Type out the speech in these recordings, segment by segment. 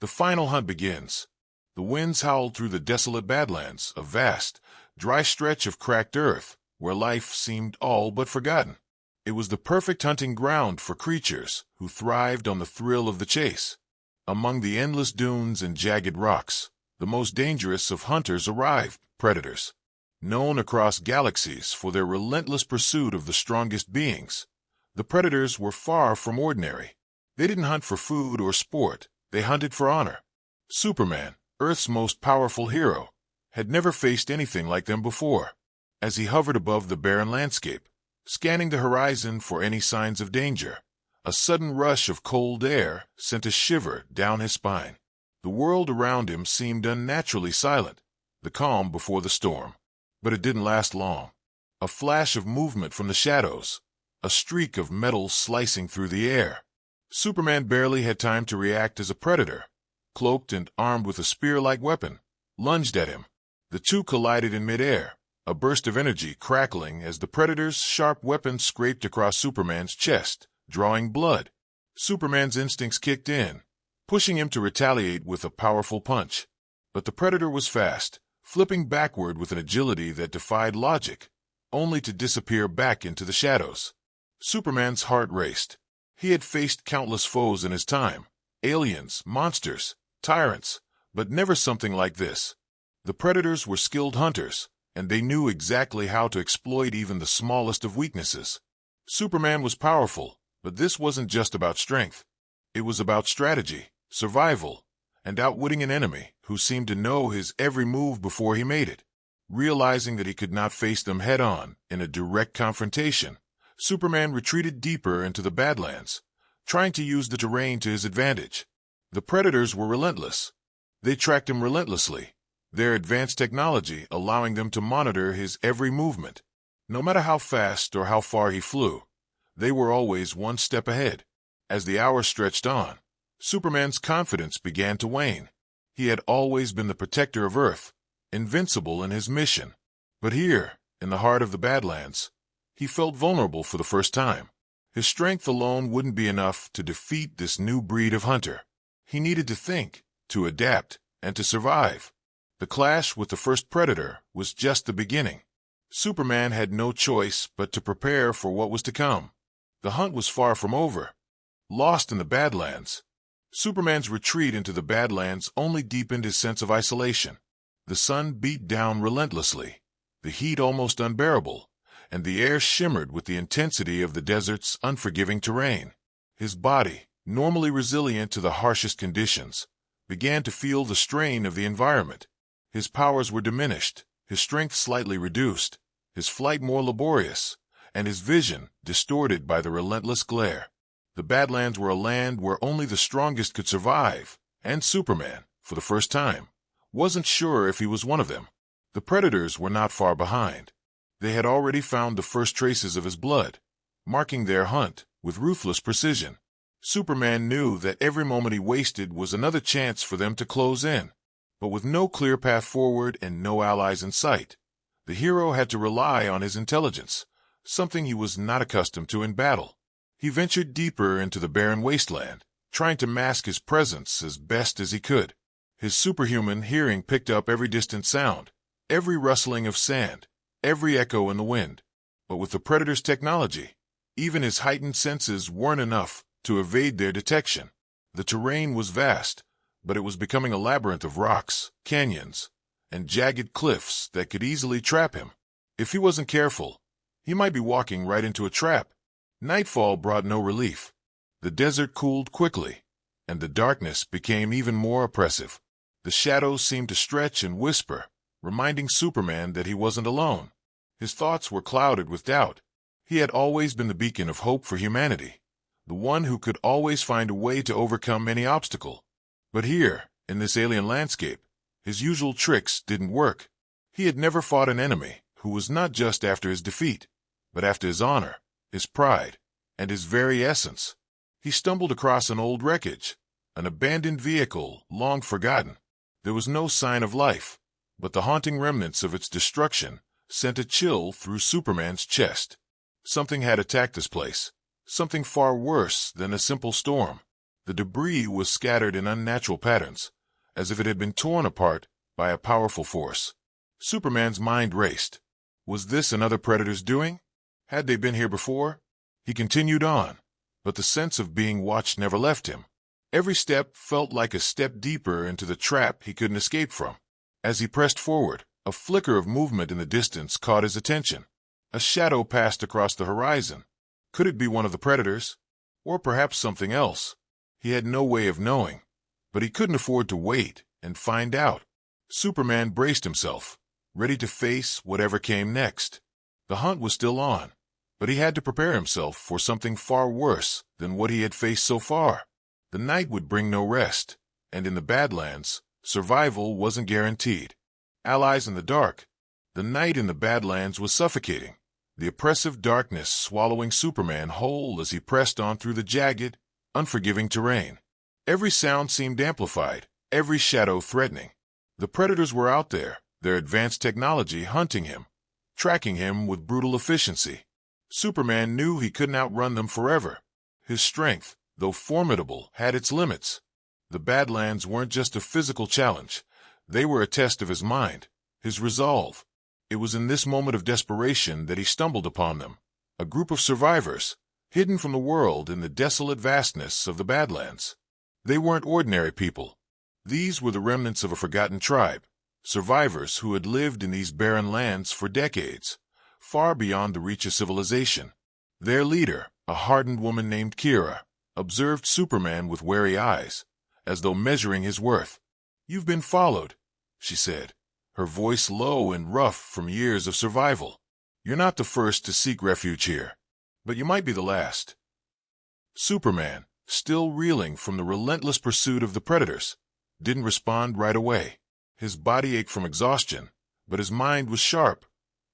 The final hunt begins. The winds howled through the desolate Badlands, a vast, dry stretch of cracked earth, where life seemed all but forgotten. It was the perfect hunting ground for creatures who thrived on the thrill of the chase. Among the endless dunes and jagged rocks, the most dangerous of hunters arrived, predators. Known across galaxies for their relentless pursuit of the strongest beings, the predators were far from ordinary. They didn't hunt for food or sport, they hunted for honor. Superman, Earth's most powerful hero, had never faced anything like them before. As he hovered above the barren landscape, scanning the horizon for any signs of danger, a sudden rush of cold air sent a shiver down his spine. The world around him seemed unnaturally silent, the calm before the storm. But it didn't last long. A flash of movement from the shadows, a streak of metal slicing through the air. Superman barely had time to react as a predator, cloaked and armed with a spear-like weapon, lunged at him. The two collided in midair, a burst of energy crackling as the predator's sharp weapon scraped across Superman's chest, drawing blood. Superman's instincts kicked in, pushing him to retaliate with a powerful punch. But the predator was fast, flipping backward with an agility that defied logic, only to disappear back into the shadows. Superman's heart raced. He had faced countless foes in his time, aliens, monsters, tyrants, but never something like this. The predators were skilled hunters, and they knew exactly how to exploit even the smallest of weaknesses. Superman was powerful, but this wasn't just about strength. It was about strategy, survival, and outwitting an enemy who seemed to know his every move before he made it. Realizing that he could not face them head-on in a direct confrontation, Superman retreated deeper into the Badlands, trying to use the terrain to his advantage. The predators were relentless. They tracked him relentlessly, their advanced technology allowing them to monitor his every movement. No matter how fast or how far he flew, they were always one step ahead. As the hours stretched on, Superman's confidence began to wane. He had always been the protector of Earth, invincible in his mission. But here, in the heart of the Badlands, he felt vulnerable for the first time. His strength alone wouldn't be enough to defeat this new breed of hunter. He needed to think, to adapt, and to survive. The clash with the first predator was just the beginning. Superman had no choice but to prepare for what was to come. The hunt was far from over. Lost in the Badlands, Superman's retreat into the Badlands only deepened his sense of isolation. The sun beat down relentlessly, the heat almost unbearable, and the air shimmered with the intensity of the desert's unforgiving terrain. His body, normally resilient to the harshest conditions, began to feel the strain of the environment. His powers were diminished, his strength slightly reduced, his flight more laborious, and his vision distorted by the relentless glare. The Badlands were a land where only the strongest could survive, and Superman, for the first time, wasn't sure if he was one of them. The predators were not far behind. They had already found the first traces of his blood, marking their hunt with ruthless precision. Superman knew that every moment he wasted was another chance for them to close in. But with no clear path forward and no allies in sight, the hero had to rely on his intelligence, something he was not accustomed to in battle. He ventured deeper into the barren wasteland, trying to mask his presence as best as he could. His superhuman hearing picked up every distant sound, every rustling of sand, every echo in the wind. But with the predator's technology, even his heightened senses weren't enough to evade their detection. The terrain was vast, but it was becoming a labyrinth of rocks, canyons, and jagged cliffs that could easily trap him. If he wasn't careful, he might be walking right into a trap. Nightfall brought no relief. The desert cooled quickly, and the darkness became even more oppressive. The shadows seemed to stretch and whisper, reminding Superman that he wasn't alone. His thoughts were clouded with doubt. He had always been the beacon of hope for humanity, the one who could always find a way to overcome any obstacle. But here, in this alien landscape, his usual tricks didn't work. He had never fought an enemy who was not just after his defeat, but after his honor, his pride, and his very essence. He stumbled across an old wreckage, an abandoned vehicle long forgotten. There was no sign of life, but the haunting remnants of its destruction sent a chill through Superman's chest. Something had attacked this place, something far worse than a simple storm. The debris was scattered in unnatural patterns, as if it had been torn apart by a powerful force. Superman's mind raced. Was this another predator's doing? Had they been here before? He continued on, but the sense of being watched never left him. Every step felt like a step deeper into the trap he couldn't escape from. As he pressed forward, a flicker of movement in the distance caught his attention. A shadow passed across the horizon. Could it be one of the predators? Or perhaps something else? He had no way of knowing, but he couldn't afford to wait and find out. Superman braced himself, ready to face whatever came next. The hunt was still on, but he had to prepare himself for something far worse than what he had faced so far. The night would bring no rest, and in the Badlands, survival wasn't guaranteed. Allies in the dark. The night in the Badlands was suffocating, the oppressive darkness swallowing Superman whole as he pressed on through the jagged, unforgiving terrain. Every sound seemed amplified, every shadow threatening. The predators were out there, their advanced technology hunting him, tracking him with brutal efficiency. Superman knew he couldn't outrun them forever. His strength, though formidable, had its limits. The Badlands weren't just a physical challenge. They were a test of his mind, his resolve. It was in this moment of desperation that he stumbled upon them, a group of survivors, hidden from the world in the desolate vastness of the Badlands. They weren't ordinary people. These were the remnants of a forgotten tribe, survivors who had lived in these barren lands for decades, far beyond the reach of civilization. Their leader, a hardened woman named Kira, observed Superman with wary eyes, as though measuring his worth. "You've been followed," she said, her voice low and rough from years of survival. "You're not the first to seek refuge here, but you might be the last." Superman, still reeling from the relentless pursuit of the predators, didn't respond right away. His body ached from exhaustion, but his mind was sharp.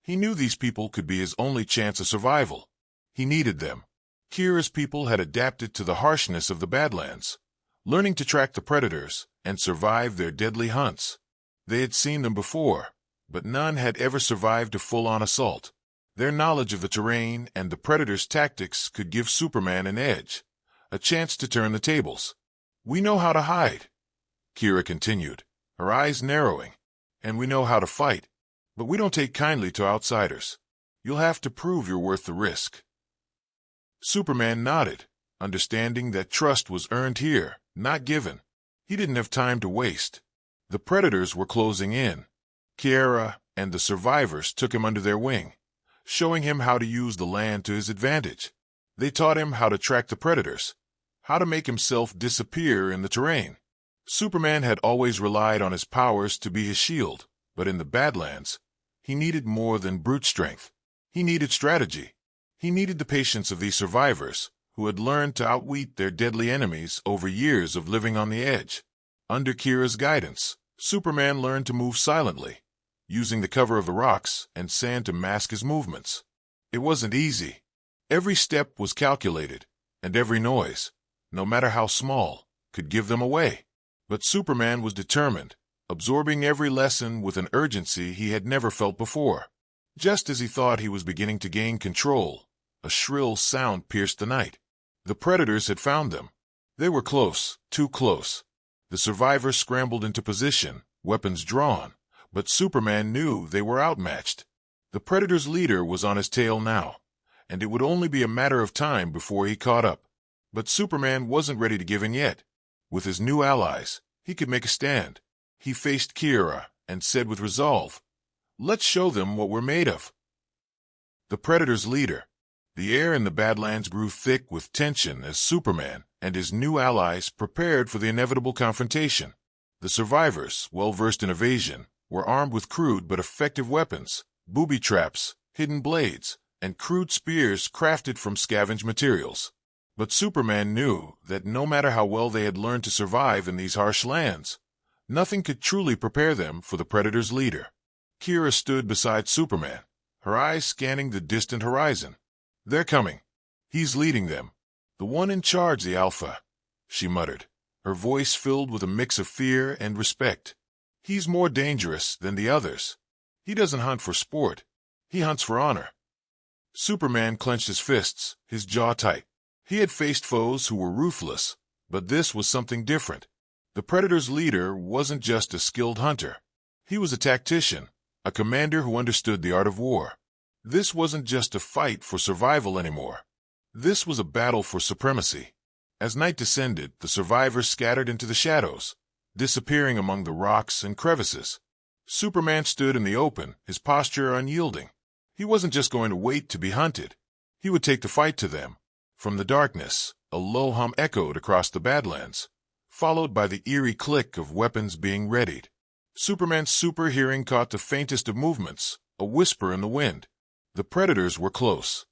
He knew these people could be his only chance of survival. He needed them. Kira's people had adapted to the harshness of the Badlands, learning to track the predators and survive their deadly hunts. They had seen them before, but none had ever survived a full-on assault. Their knowledge of the terrain and the predators' tactics could give Superman an edge, a chance to turn the tables. "We know how to hide," Kira continued, her eyes narrowing, "and we know how to fight, but we don't take kindly to outsiders. You'll have to prove you're worth the risk." Superman nodded, understanding that trust was earned here, not given. He didn't have time to waste. The predators were closing in. Kira and the survivors took him under their wing, showing him how to use the land to his advantage. They taught him how to track the predators, how to make himself disappear in the terrain. Superman had always relied on his powers to be his shield, but in the Badlands, he needed more than brute strength. He needed strategy. He needed the patience of these survivors, who had learned to outwit their deadly enemies over years of living on the edge. Under Kira's guidance, Superman learned to move silently, using the cover of the rocks and sand to mask his movements. It wasn't easy. Every step was calculated, and every noise, no matter how small, could give them away. But Superman was determined, absorbing every lesson with an urgency he had never felt before. Just as he thought he was beginning to gain control, a shrill sound pierced the night. The predators had found them. They were close, too close. The survivors scrambled into position, weapons drawn, but Superman knew they were outmatched. The predator's leader was on his tail now, and it would only be a matter of time before he caught up. But Superman wasn't ready to give in yet. With his new allies, he could make a stand. He faced Kira and said with resolve, "Let's show them what we're made of." The predator's leader. The air in the Badlands grew thick with tension as Superman and his new allies prepared for the inevitable confrontation. The survivors, well-versed in evasion, were armed with crude but effective weapons, booby traps, hidden blades, and crude spears crafted from scavenged materials. But Superman knew that no matter how well they had learned to survive in these harsh lands, nothing could truly prepare them for the predator's leader. Kira stood beside Superman, her eyes scanning the distant horizon. "They're coming. He's leading them. The one in charge, the Alpha," she muttered, her voice filled with a mix of fear and respect. "He's more dangerous than the others. He doesn't hunt for sport. He hunts for honor." Superman clenched his fists, his jaw tight. He had faced foes who were ruthless, But this was something different. The Predator's leader wasn't just a skilled hunter. He was a tactician, a commander who understood the art of war. This wasn't just a fight for survival anymore. This was a battle for supremacy. As night descended, the survivors scattered into the shadows, disappearing among the rocks and crevices. Superman stood in the open, his posture unyielding. He wasn't just going to wait to be hunted. He would take the fight to them. From the darkness, a low hum echoed across the Badlands, followed by the eerie click of weapons being readied. Superman's super hearing caught the faintest of movements, a whisper in the wind. The Predators were close.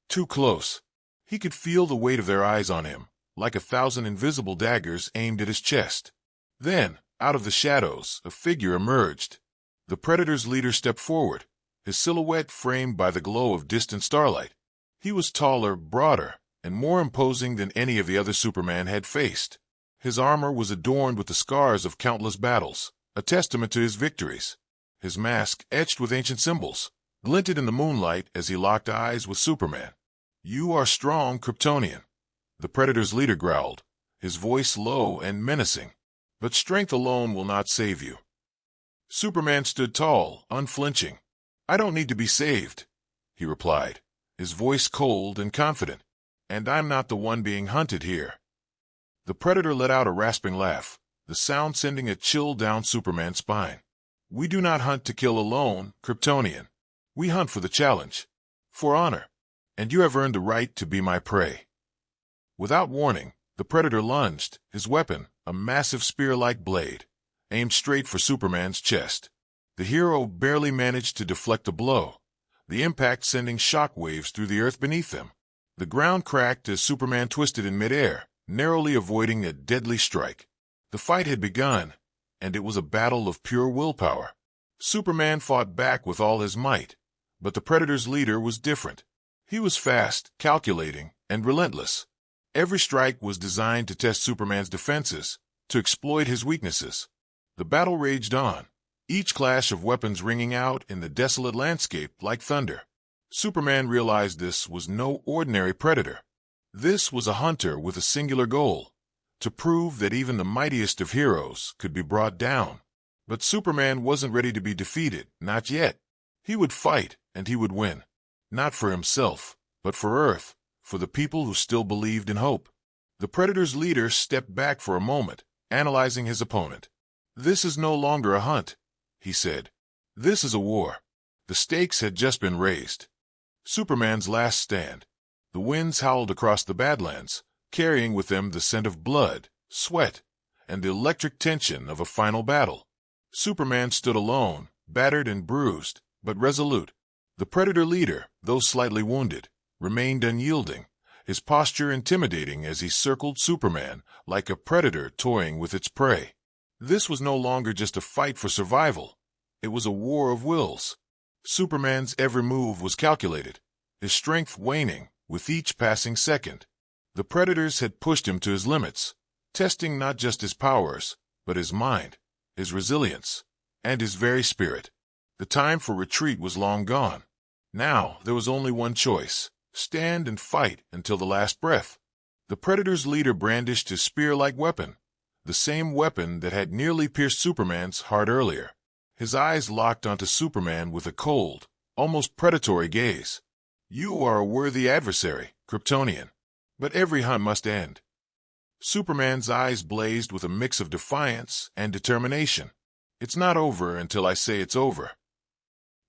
Too close. He could feel the weight of their eyes on him, like 1,000 invisible daggers aimed at his chest. Then, out of the shadows, a figure emerged. The Predator's leader stepped forward, his silhouette framed by the glow of distant starlight. He was taller, broader, and more imposing than any of the other Superman had faced. His armor was adorned with the scars of countless battles, a testament to his victories. His mask, etched with ancient symbols, glinted in the moonlight as he locked eyes with Superman. "You are strong, Kryptonian," the Predator's leader growled, his voice low and menacing. "But strength alone will not save you." Superman stood tall, unflinching. "I don't need to be saved," he replied, his voice cold and confident. "And I'm not the one being hunted here." The Predator let out a rasping laugh, the sound sending a chill down Superman's spine. "We do not hunt to kill alone, Kryptonian. We hunt for the challenge, for honor, and you have earned the right to be my prey." Without warning, the Predator lunged, his weapon, a massive spear-like blade, aimed straight for Superman's chest. The hero barely managed to deflect the blow, the impact sending shock waves through the earth beneath them. The ground cracked as Superman twisted in midair, narrowly avoiding a deadly strike. The fight had begun, and it was a battle of pure willpower. Superman fought back with all his might, but the Predator's leader was different. He was fast, calculating, and relentless. Every strike was designed to test Superman's defenses, to exploit his weaknesses. The battle raged on, each clash of weapons ringing out in the desolate landscape like thunder. Superman realized this was no ordinary predator. This was a hunter with a singular goal, to prove that even the mightiest of heroes could be brought down. But Superman wasn't ready to be defeated, not yet. He would fight, and he would win. Not for himself, but for Earth, for the people who still believed in hope. The Predator's leader stepped back for a moment, analyzing his opponent. "This is no longer a hunt," he said. "This is a war." The stakes had just been raised. Superman's last stand. The winds howled across the Badlands, carrying with them the scent of blood, sweat, and the electric tension of a final battle. Superman stood alone, battered and bruised, but resolute. The Predator leader, though slightly wounded, remained unyielding, his posture intimidating as he circled Superman like a predator toying with its prey. This was no longer just a fight for survival. It was a war of wills. Superman's every move was calculated, his strength waning with each passing second. The Predators had pushed him to his limits, testing not just his powers, but his mind, his resilience, and his very spirit. The time for retreat was long gone. Now there was only one choice: stand and fight until the last breath. The Predator's leader brandished his spear-like weapon, the same weapon that had nearly pierced Superman's heart earlier. His eyes locked onto Superman with a cold, almost predatory gaze. "You are a worthy adversary, Kryptonian, but every hunt must end." Superman's eyes blazed with a mix of defiance and determination. "It's not over until I say it's over."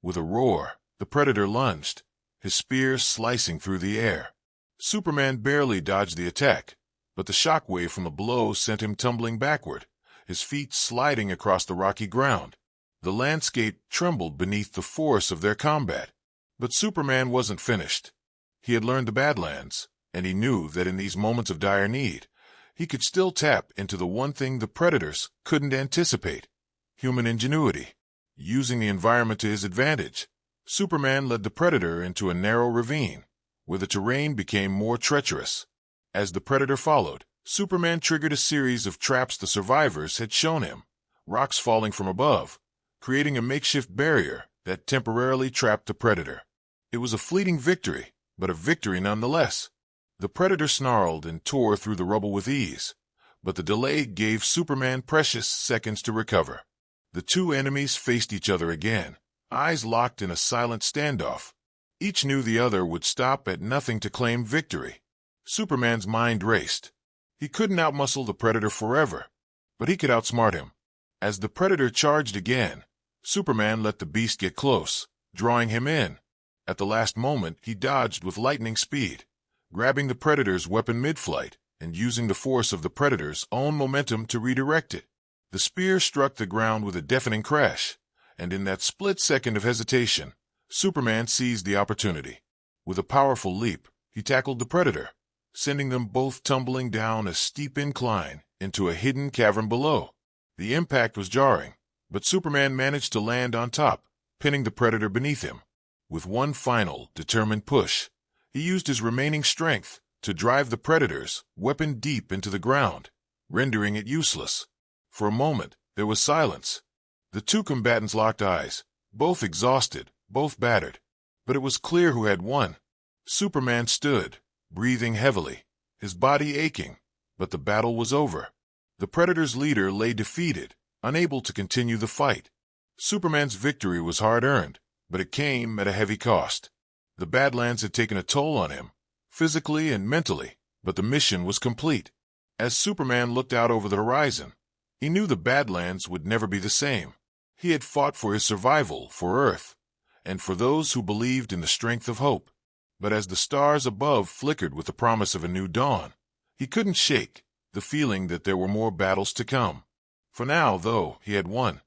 With a roar, the Predator lunged, his spear slicing through the air. Superman barely dodged the attack, but the shockwave from the blow sent him tumbling backward, his feet sliding across the rocky ground. The landscape trembled beneath the force of their combat. But Superman wasn't finished. He had learned the Badlands, and he knew that in these moments of dire need, he could still tap into the one thing the Predators couldn't anticipate: human ingenuity. Using the environment to his advantage, Superman led the Predator into a narrow ravine, where the terrain became more treacherous. As the Predator followed, Superman triggered a series of traps the survivors had shown him, rocks falling from above, creating a makeshift barrier that temporarily trapped the Predator. It was a fleeting victory, but a victory nonetheless. The Predator snarled and tore through the rubble with ease, but the delay gave Superman precious seconds to recover. The two enemies faced each other again, eyes locked in a silent standoff. Each knew the other would stop at nothing to claim victory. Superman's mind raced. He couldn't outmuscle the Predator forever, but he could outsmart him. As the Predator charged again, Superman let the beast get close, drawing him in. At the last moment, he dodged with lightning speed, grabbing the Predator's weapon mid-flight and using the force of the Predator's own momentum to redirect it. The spear struck the ground with a deafening crash, and in that split second of hesitation, Superman seized the opportunity. With a powerful leap, he tackled the Predator, sending them both tumbling down a steep incline into a hidden cavern below. The impact was jarring, but Superman managed to land on top, pinning the Predator beneath him. With one final, determined push, he used his remaining strength to drive the Predator's weapon deep into the ground, rendering it useless. For a moment, there was silence. The two combatants locked eyes, both exhausted, both battered. But it was clear who had won. Superman stood, breathing heavily, his body aching, but the battle was over. The Predator's leader lay defeated, unable to continue the fight. Superman's victory was hard-earned, but it came at a heavy cost. The Badlands had taken a toll on him, physically and mentally, but the mission was complete. As Superman looked out over the horizon, he knew the Badlands would never be the same. He had fought for his survival, for Earth, and for those who believed in the strength of hope. But as the stars above flickered with the promise of a new dawn, he couldn't shake the feeling that there were more battles to come. For now, though, he had won.